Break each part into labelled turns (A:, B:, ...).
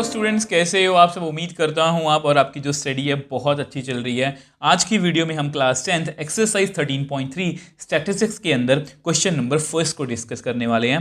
A: Students, कैसे हो आप सब। उम्मीद करता हूँ आप और आपकी जो स्टडी है बहुत अच्छी चल रही है। आज की वीडियो में हम क्लास 10th एक्सरसाइज 13.3 स्टैटिस्टिक्स के अंदर क्वेश्चन नंबर फर्स्ट को डिस्कस करने वाले हैं।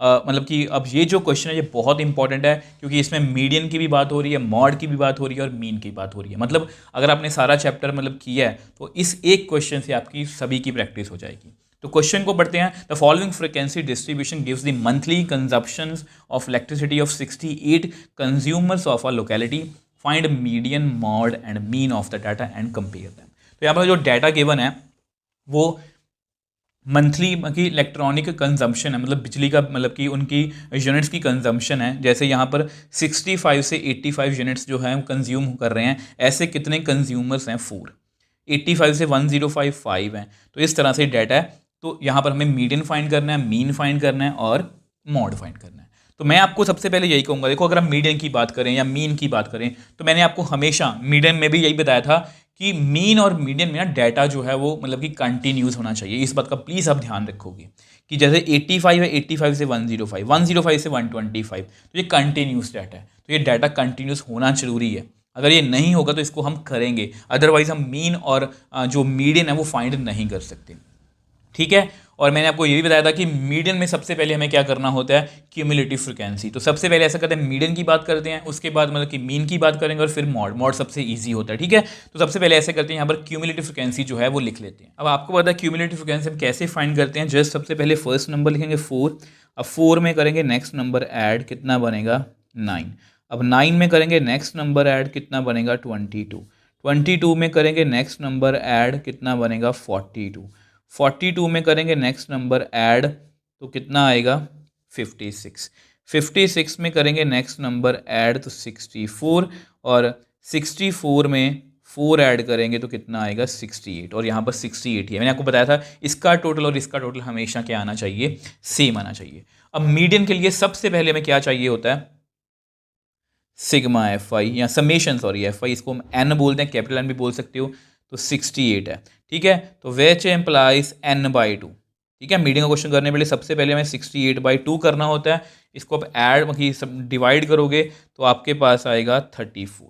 A: मतलब कि अब ये जो क्वेश्चन है ये बहुत इंपॉर्टेंट है क्योंकि इसमें मीडियन की भी बात हो रही है, मॉड की भी बात हो रही है और मीन की बात हो रही है। मतलब अगर आपने सारा चैप्टर मतलब किया है तो इस एक क्वेश्चन से आपकी सभी की प्रैक्टिस हो जाएगी। तो क्वेश्चन को पढ़ते हैं। The following frequency distribution gives the monthly consumptions of elasticity of 68 consumers of a locality. Find median, mod and mean of the data and compare them. तो यहाँ पर जो डाटा गिवन है वो मंथली की इलेक्ट्रॉनिक कंजम्पशन है, मतलब बिजली का, मतलब कि उनकी यूनिट्स की कंजम्पशन है। जैसे यहाँ पर 65 से 85 यूनिट्स जो है कंज्यूम कर रहे हैं, ऐसे कितने कंज्यूमर्स हैं 4। 85 से 1055 हैं। तो इस तरह से डाटा है। तो यहाँ पर हमें मीडियन फाइंड करना है, मीन फाइंड करना है और मॉड फाइंड करना है। तो मैं आपको सबसे पहले यही कहूँगा, देखो अगर हम मीडियन की बात करें या मीन की बात करें तो मैंने आपको हमेशा मीडियन में भी यही बताया था कि मीन और मीडियन में ना डाटा जो है वो मतलब कि कंटिन्यूस होना चाहिए। इस बात का प्लीज़ आप ध्यान रखोगे कि जैसे 85 है, 85 से 105, 105 से 125, तो ये कंटिन्यूस डाटा है। तो ये डाटा कंटिन्यूस होना जरूरी है। अगर ये नहीं होगा तो इसको हम करेंगे, अदरवाइज हम मीन और जो मीडियन है वो फाइंड नहीं कर सकते। ठीक है। और मैंने आपको ये भी बताया था कि मीडियन में सबसे पहले हमें क्या करना होता है, क्यूमुलेटिव फ्रीक्वेंसी। तो सबसे पहले ऐसा करते हैं, मीडियन की बात करते हैं, उसके बाद मतलब कि मीन की बात करेंगे और फिर मॉड सबसे इजी होता है। ठीक है। तो सबसे पहले ऐसे करते हैं, यहाँ पर क्यूमुलेटिव फ्रीक्वेंसी जो है वो लिख लेते हैं। अब आपको पता है क्यूमुलेटिव फ्रीक्वेंसी हम कैसे फाइंड करते हैं। जस्ट सबसे पहले फर्स्ट नंबर लिखेंगे 4। अब 4 में करेंगे नेक्स्ट नंबर ऐड, कितना बनेगा 9। अब 9 में करेंगे नेक्स्ट नंबर ऐड, कितना बनेगा 22। 22 में करेंगे नेक्स्ट नंबर ऐड, कितना बनेगा 42। 42 में करेंगे नेक्स्ट नंबर ऐड तो कितना आएगा 56। 56 में करेंगे नेक्स्ट नंबर ऐड तो 64, और 64 में 4 ऐड करेंगे तो कितना आएगा 68, और यहाँ पर 68 ही है। मैंने आपको बताया था इसका टोटल और इसका टोटल हमेशा क्या आना चाहिए, सेम आना चाहिए। अब मीडियन के लिए सबसे पहले हमें क्या चाहिए होता है, सिग्मा एफ आई या समेशन, सॉरी एफ आई, इसको हम एन बोलते हैं, कैपिटल एन भी बोल सकते हो। तो 68 है। ठीक है। तो विच एम्प्लाइज n/2। ठीक है। मीडियन का क्वेश्चन करने के लिए सबसे पहले हमें 68/2 करना होता है। इसको आप ऐड मतलब डिवाइड करोगे तो आपके पास आएगा 34।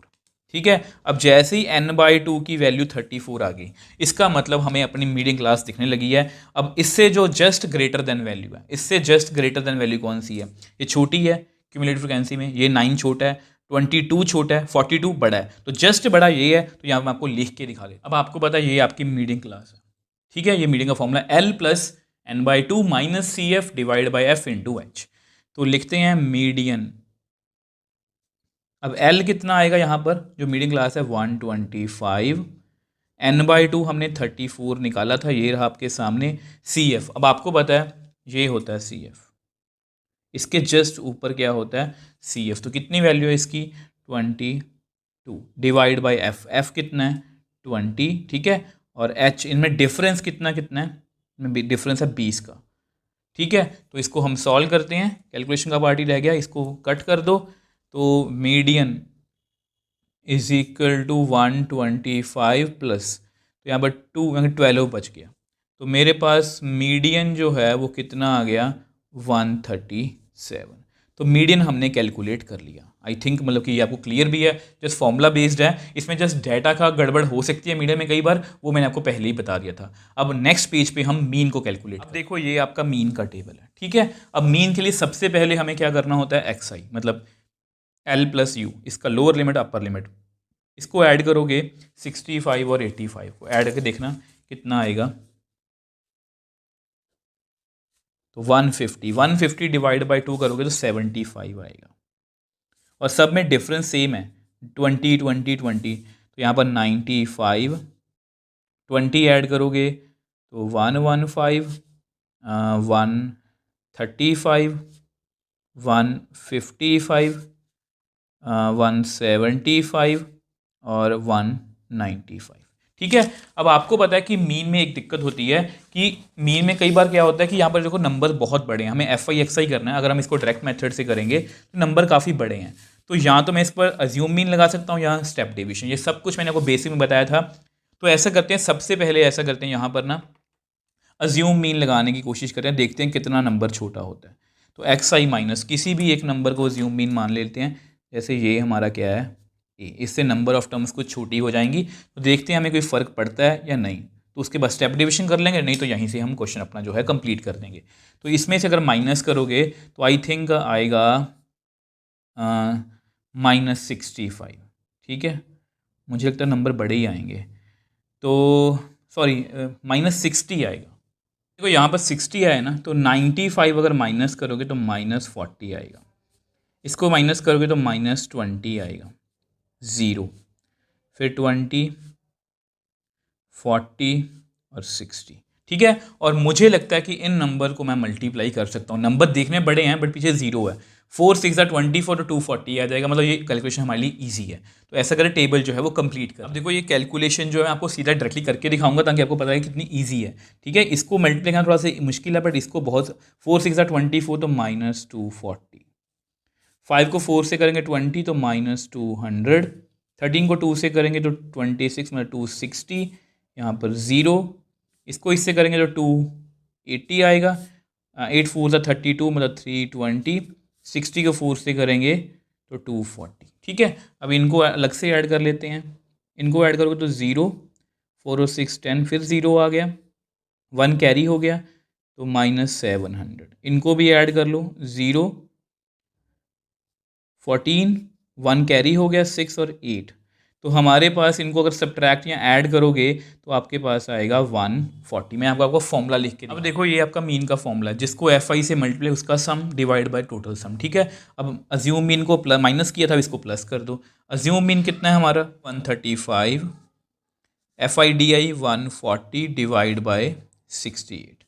A: ठीक है। अब जैसे ही n/2 की वैल्यू 34 आ गई, इसका मतलब हमें अपनी मीडियन क्लास दिखने लगी है। अब इससे जो जस्ट ग्रेटर देन वैल्यू है, इससे जस्ट ग्रेटर देन वैल्यू कौन सी है, ये छोटी है क्यूमुलेटिव फ्रीक्वेंसी में, ये 9 छोटा है, 22 छोटा है, 42 बड़ा है। तो जस्ट बड़ा ये है, तो यहाँ मैं आपको लिख के दिखा देता। अब आपको पता है ये आपकी मीडियन क्लास है। ठीक है। ये मीडियन का formula L + n/2 - CF / F × H। तो लिखते हैं मीडियन। अब L कितना आएगा यहाँ पर, जो मीडियन क्लास है 125, n/2 हमने 34 निकाला था, ये रहा आपके सामने CF। अब आपको पता है ये होता है CF, इसके जस्ट ऊपर क्या होता है CF। तो कितनी वैल्यू है इसकी 22 डिवाइड बाई F कितना है 20। ठीक है। और H, इनमें डिफरेंस कितना कितना है, इनमें डिफरेंस है 20 का। ठीक है। तो इसको हम सॉल्व करते हैं, कैलकुलेशन का पार्ट ही रह गया, इसको कट कर दो। तो median is equal to 125 plus, तो यहाँ पर 12 बच गया। तो मेरे पास मीडियन जो है वो कितना आ गया 137। तो मीडियन हमने कैलकुलेट कर लिया। आई थिंक मतलब कि ये आपको क्लियर भी है, जस्ट फॉर्मूला बेस्ड है, इसमें जस्ट डाटा का गड़बड़ हो सकती है मीडियन में कई बार, वो मैंने आपको पहले ही बता दिया था। अब नेक्स्ट पेज पे हम मीन को कैलकुलेट, अब देखो ये आपका मीन का टेबल है। ठीक है। अब मीन के लिए सबसे पहले हमें क्या करना होता है, XI मतलब L + U, इसका लोअर लिमिट अपर लिमिट, इसको ऐड करोगे 65 और 85 को ऐड करके देखना कितना आएगा। तो 150 डिवाइड बाई 2 करोगे तो 75 आएगा। और सब में डिफरेंस सेम है 20 20 20। तो यहाँ पर 95, 20 ऐड करोगे तो 115, 135, 155, 175 और 195। ठीक है। अब आपको पता है कि मीन में एक दिक्कत होती है कि मीन में कई बार क्या होता है कि यहाँ पर देखो नंबर बहुत बड़े हैं, हमें FI XI करना है। अगर हम इसको डायरेक्ट मेथड से करेंगे तो नंबर काफ़ी बड़े हैं। तो यहाँ तो मैं इस पर अज्यूम मीन लगा सकता हूँ, यहाँ स्टेप डिवीजन, ये सब कुछ मैंने आपको बेसिक में बताया था। तो ऐसा करते हैं, सबसे पहले ऐसा करते हैं, यहाँ पर ना अज्यूम मीन लगाने की कोशिश करते हैं, देखते हैं कितना नंबर छोटा होता है। तो XI माइनस किसी भी एक नंबर को अज्यूम मीन मान लेते हैं जैसे ये हमारा क्या है ए, इससे नंबर ऑफ टर्म्स कुछ छोटी हो जाएंगी। तो देखते हैं हमें कोई फ़र्क पड़ता है या नहीं, तो उसके बाद स्टेप डिविजन कर लेंगे, नहीं तो यहीं से हम क्वेश्चन अपना जो है कंप्लीट कर देंगे। तो इसमें से अगर माइनस करोगे तो आई थिंक आएगा -65। ठीक है, मुझे लगता है नंबर बड़े ही आएंगे, तो सॉरी -60 आएगा। देखो यहाँ पर 60 आया ना, तो 95 अगर माइनस करोगे तो -40 आएगा, इसको माइनस करोगे तो -20 आएगा, 0, फिर 20, 40 और 60। ठीक है, और मुझे लगता है कि इन नंबर को मैं मल्टीप्लाई कर सकता हूँ। नंबर देखने बड़े हैं बट पीछे 0 है। 4 6 24 तो 240 आ जाएगा, मतलब ये कैलकुलेशन हमारे लिए ईजी है। तो ऐसा करें, टेबल जो है वो कंप्लीट कर। अब देखो ये कैलकुलेशन जो है आपको सीधा डायरेक्टली करके दिखाऊंगा ताकि आपको पता है कितनी ईजी है। ठीक है, इसको मल्टीप्लाई करना थोड़ा सा मुश्किल है, बट इसको बहुत 4 6 24 तो -240, 5 को 4 से करेंगे 20 तो -200, 13 को 2 से करेंगे तो 26 मतलब 260, यहाँ पर 0, इसको इससे करेंगे तो 280 आएगा, 8 4 सा 32 मतलब 320, 60 को 4 से करेंगे तो 240। ठीक है, अब इनको अलग से ऐड कर लेते हैं। इनको ऐड करोगे तो 0, 4 और 6 10, फिर 0 आ गया, 1 कैरी हो गया तो -700। इनको भी ऐड कर लो, 0, 14, 1 कैरी हो गया, 6 और 8। तो हमारे पास इनको अगर सब्ट्रैक्ट या ऐड करोगे तो आपके पास आएगा 140। मैं आपको फॉर्मूला लिख के, अब देखो ये आपका मीन का फॉर्मूला है, जिसको FI से मल्टीप्लाई उसका सम डिवाइड बाय टोटल सम। ठीक है, अब अज्यूम मीन को माइनस किया था, इसको प्लस कर दो। अज्यूम मीन कितना है हमारा 135, FIDI 140 डिवाइड बाय 68।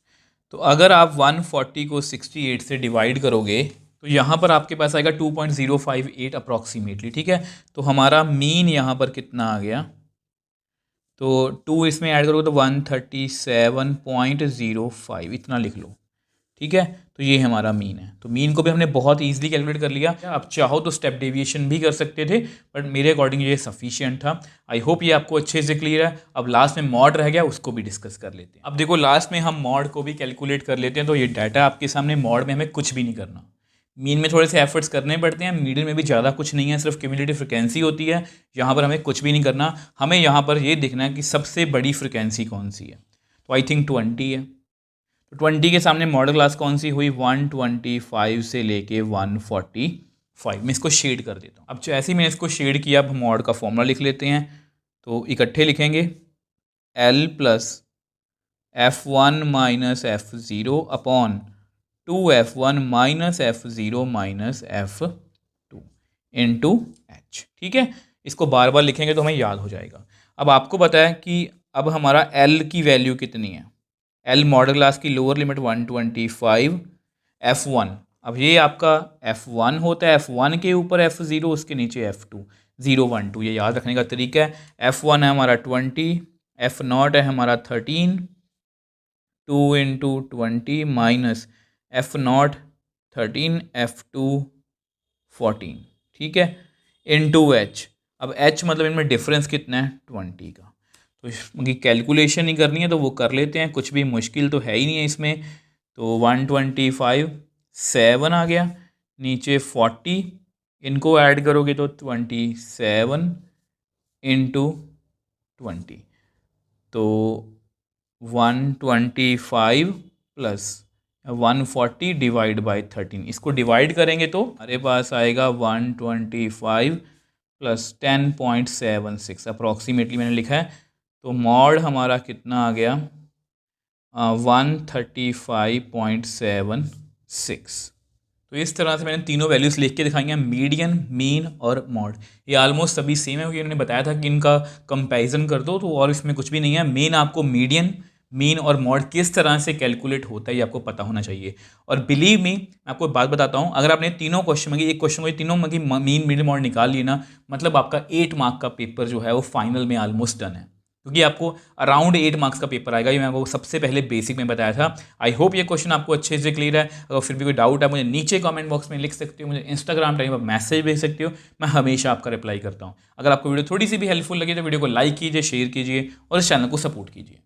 A: तो अगर आप 140 को 68 से डिवाइड करोगे तो यहाँ पर आपके पास आएगा 2.058 अप्रॉक्सीमेटली। ठीक है, तो हमारा मीन यहाँ पर कितना आ गया, तो 2 इसमें ऐड करोगे तो 137.05 इतना लिख लो। ठीक है, तो ये हमारा मीन है। तो मीन को भी हमने बहुत ईजिली कैलकुलेट कर लिया। आप चाहो तो स्टेप डेविएशन भी कर सकते थे, बट मेरे अकॉर्डिंग ये सफिशिएंट था। आई होप ये आपको अच्छे से क्लियर है। अब लास्ट में मॉड रह गया, उसको भी डिस्कस कर लेते हैं। अब देखो लास्ट में हम मॉड को भी कैलकुलेट कर लेते हैं। तो ये डाटा आपके सामने, मॉड में हमें कुछ भी नहीं करना। मीन में थोड़े से एफर्ट्स करने पड़ते हैं, मीडियन में भी ज़्यादा कुछ नहीं है, सिर्फ क्यूमुलेटिव फ्रिक्वेंसी होती है। यहाँ पर हमें कुछ भी नहीं करना, हमें यहाँ पर ये देखना है कि सबसे बड़ी फ्रिक्वेंसी कौन सी है। तो आई थिंक 20 है। तो 20 के सामने मॉडल क्लास कौन सी हुई, 125 से लेके 145। मैं इसको शेड कर देता हूँ। अब जैसे ही मैंने इसको शेड किया, अब मॉड का फॉर्मूला लिख लेते हैं। तो इकट्ठे लिखेंगे L plus F1 minus F0 upon 2F1 minus F0 minus F2 into H। ठीक है, इसको बार बार लिखेंगे तो हमें याद हो जाएगा। अब आपको पता है कि अब हमारा L की वैल्यू कितनी है। L मॉडल क्लास की लोअर लिमिट 125, F1, अब ये आपका F1 होता है, F1 के ऊपर F0, उसके नीचे F2, 0 1 2। ये याद रखने का तरीका है। F1 है हमारा 20, F0 है हमारा 13, 2 इंटू 20 माइनस F0 13, F2 14। ठीक है, इंटू H। अब H मतलब इनमें डिफरेंस कितना है, 20 का। तो इसकी कैलकुलेशन ही करनी है तो वो कर लेते हैं, कुछ भी मुश्किल तो है ही नहीं है इसमें। तो 125 7 आ गया, नीचे 40, इनको ऐड करोगे तो 27 इंटू 20, तो 125 प्लस 140 डिवाइड बाय 13। इसको डिवाइड करेंगे तो हमारे पास आएगा 125 प्लस 10.76 अप्रॉक्सीमेटली मैंने लिखा है। तो मॉड हमारा कितना आ गया, 135.76। तो इस तरह से मैंने तीनों वैल्यूज़ लिख के दिखाई हैं, मीडियन, मीन और मॉड। ये ऑलमोस्ट सभी सेम है, क्योंकि उन्होंने बताया था कि इनका कंपैरिजन कर दो, तो और इसमें कुछ भी नहीं है। मेन आपको मीडियन, मीन और मॉड किस तरह से कैलकुलेट होता है ये आपको पता होना चाहिए। और बिलीव मी, मैं आपको बात बताता हूँ, अगर आपने तीनों क्वेश्चन में एक क्वेश्चन को तीनों में मीन, मीडियन, मॉड निकाल ली ना, मतलब आपका 8 मार्क का पेपर जो है वो फाइनल में ऑलमोस्ट डन है, क्योंकि आपको अराउंड 8 मार्क्स का पेपर आएगा। ये मैं आपको सबसे पहले बेसिक में बताया था। आई होप ये क्वेश्चन आपको अच्छे से क्लियर है। अगर फिर भी कोई डाउट है मुझे नीचे कमेंट बॉक्स में लिख सकते हो, मुझे इंस्टाग्राम टाइम पर मैसेज भेज सकते हो, मैं हमेशा आपका रिप्लाई करता हूँ। अगर आपको वीडियो थोड़ी सी भी हेल्पफुल लगी तो वीडियो को लाइक कीजिए, शेयर कीजिए और इस चैनल को सपोर्ट कीजिए।